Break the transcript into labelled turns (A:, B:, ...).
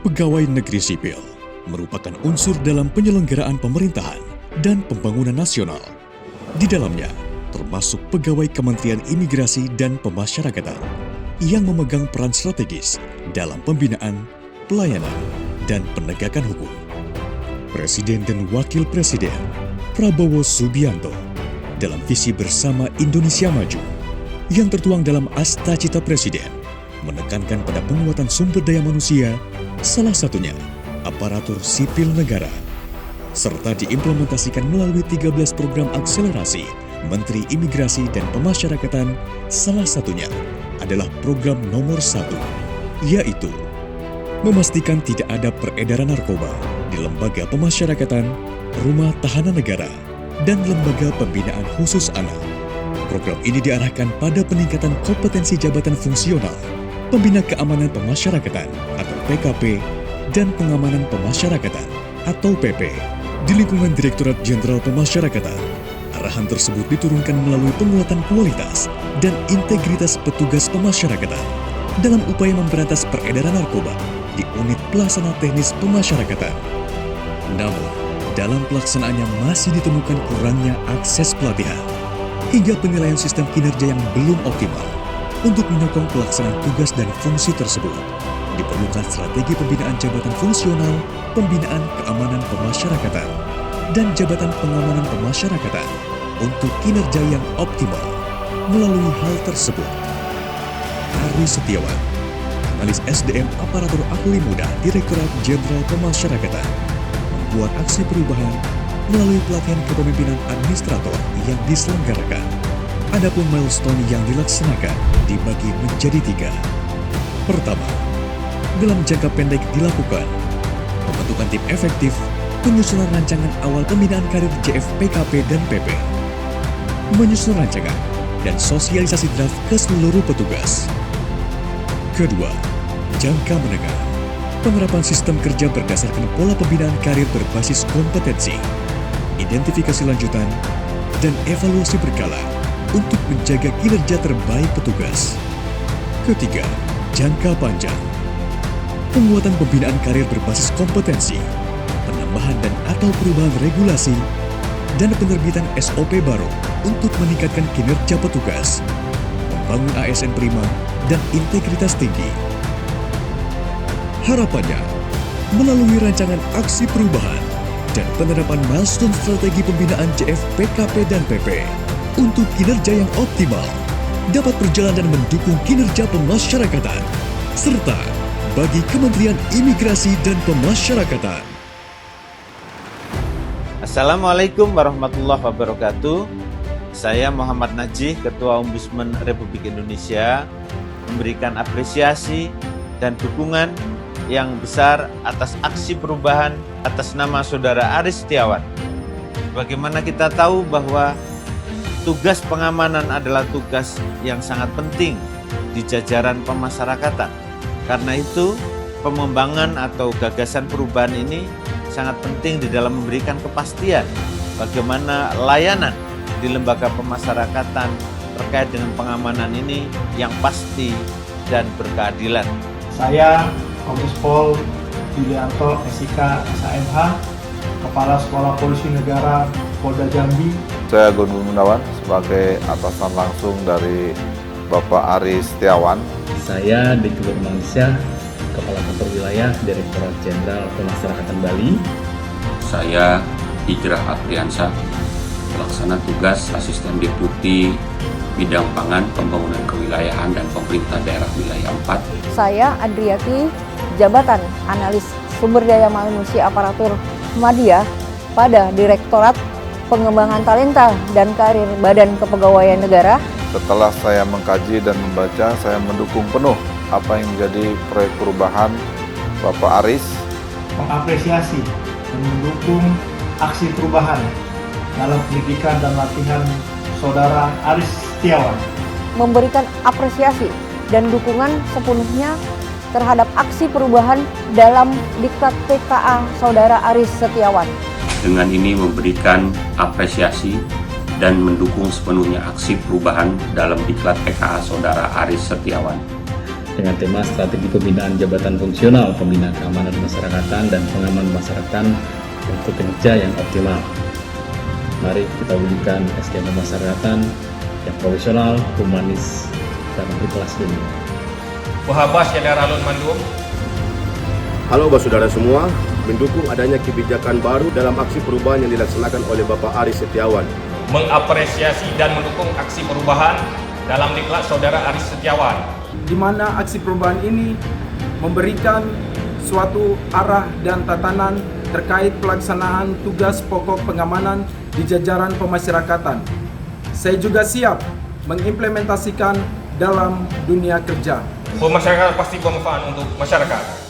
A: Pegawai negeri sipil merupakan unsur dalam penyelenggaraan pemerintahan dan pembangunan nasional. Di dalamnya termasuk pegawai Kementerian Imigrasi dan Pemasyarakatan yang memegang peran strategis dalam pembinaan, pelayanan, dan penegakan hukum. Presiden dan Wakil Presiden Prabowo Subianto dalam visi bersama Indonesia Maju yang tertuang dalam Asta Cita Presiden menekankan pada penguatan sumber daya manusia, salah satunya aparatur sipil negara, serta diimplementasikan melalui 13 program akselerasi Menteri Imigrasi dan Pemasyarakatan, salah satunya adalah program nomor 1, yaitu memastikan tidak ada peredaran narkoba di lembaga pemasyarakatan, rumah tahanan negara, dan lembaga pembinaan khusus anak. Program ini diarahkan pada peningkatan kompetensi jabatan fungsional, pembina keamanan pemasyarakatan atau PKP, dan pengamanan pemasyarakatan atau PP di lingkungan Direktorat Jenderal Pemasyarakatan. Arahan tersebut diturunkan melalui penguatan kualitas dan integritas petugas pemasyarakatan dalam upaya memberantas peredaran narkoba di unit pelaksana teknis pemasyarakatan. Namun, dalam pelaksanaannya masih ditemukan kurangnya akses pelatihan hingga penilaian sistem kinerja yang belum optimal. Untuk menyokong pelaksanaan tugas dan fungsi tersebut, diperlukan strategi pembinaan jabatan fungsional, pembinaan keamanan pemasyarakatan, dan jabatan pengamanan pemasyarakatan untuk kinerja yang optimal. Melalui hal tersebut, Aris Setiawan, analis SDM aparatur ahli muda Direktorat Jenderal Pemasyarakatan, membuat aksi perubahan melalui pelatihan kepemimpinan administrator yang diselenggarakan. Adapun milestone yang dilaksanakan dibagi menjadi 3. Pertama, dalam jangka pendek dilakukan pembentukan tim efektif, penyusunan rancangan awal pembinaan karir JF PKP dan PP, menyusun rancangan dan sosialisasi draft ke seluruh petugas. Kedua, jangka menengah, penerapan sistem kerja berdasarkan pola pembinaan karir berbasis kompetensi, identifikasi lanjutan, dan evaluasi berkala untuk menjaga kinerja terbaik petugas. Ketiga, jangka panjang, penguatan pembinaan karir berbasis kompetensi, penambahan dan atau perubahan regulasi, dan penerbitan SOP baru untuk meningkatkan kinerja petugas, membangun ASN prima dan integritas tinggi. Harapannya, melalui rancangan aksi perubahan dan penerapan milestone strategi pembinaan JF PKP dan PP untuk kinerja yang optimal, dapat berjalan dan mendukung kinerja pemasyarakatan, serta bagi Kementerian Imigrasi dan Pemasyarakatan.
B: Assalamualaikum warahmatullahi wabarakatuh. Saya Muhammad Najih, Ketua Ombudsman Republik Indonesia, memberikan apresiasi dan dukungan yang besar atas aksi perubahan atas nama Saudara Aris Setiawan. Bagaimana kita tahu bahwa tugas pengamanan adalah tugas yang sangat penting di jajaran pemasyarakatan. Karena itu, pengembangan atau gagasan perubahan ini sangat penting di dalam memberikan kepastian bagaimana layanan di lembaga pemasyarakatan terkait dengan pengamanan ini yang pasti dan berkeadilan.
C: Saya Kombes Pol Yulianto SIK SHMH, Kepala Sekolah Polisi Negara Polda Jambi.
D: Saya Gun Gunawan sebagai atasan langsung dari Bapak Aris Setiawan.
E: Saya Dikbud Malaysia, Kepala Kantor Wilayah Direktorat Jenderal Pemasyarakatan Bali.
F: Saya Hijrah Apriansyah, pelaksana tugas Asisten Deputi Bidang Pangan, Pembangunan Kewilayahan dan Pemerintah Daerah Wilayah 4.
G: Saya Adriati, Jabatan Analis Sumber Daya Manusia Aparatur Muhammadiyah pada Direktorat Pengembangan Talenta dan Karir Badan Kepegawaian Negara.
D: Setelah saya mengkaji dan membaca, saya mendukung penuh apa yang menjadi proyek perubahan Bapak Aris.
C: Mengapresiasi dan mendukung aksi perubahan dalam pendidikan dan latihan Saudara Aris Setiawan.
G: Memberikan apresiasi dan dukungan sepenuhnya terhadap aksi perubahan dalam Diklat PKA Saudara Aris Setiawan.
F: Dengan ini memberikan apresiasi dan mendukung sepenuhnya aksi perubahan dalam Diklat PKA Saudara Aris Setiawan.
E: dengan tema strategi pembinaan jabatan fungsional, pembina keamanan masyarakatan dan pengaman masyarakat untuk kinerja yang optimal. Mari kita wujudkan SDM pemasarakatan yang profesional, humanis, dan ikhlas dunia.
H: Wahabas Yadaralun Mandum.
I: Halo saudara semua, mendukung adanya kebijakan baru dalam aksi perubahan yang dilaksanakan oleh Bapak Aris Setiawan.
H: Mengapresiasi dan mendukung aksi perubahan dalam diklat Saudara Aris Setiawan,
J: di mana aksi perubahan ini memberikan suatu arah dan tatanan terkait pelaksanaan tugas pokok pengamanan di jajaran pemasyarakatan. Saya juga siap mengimplementasikan dalam dunia kerja.
H: Pemasyarakat pasti bermanfaat untuk masyarakat.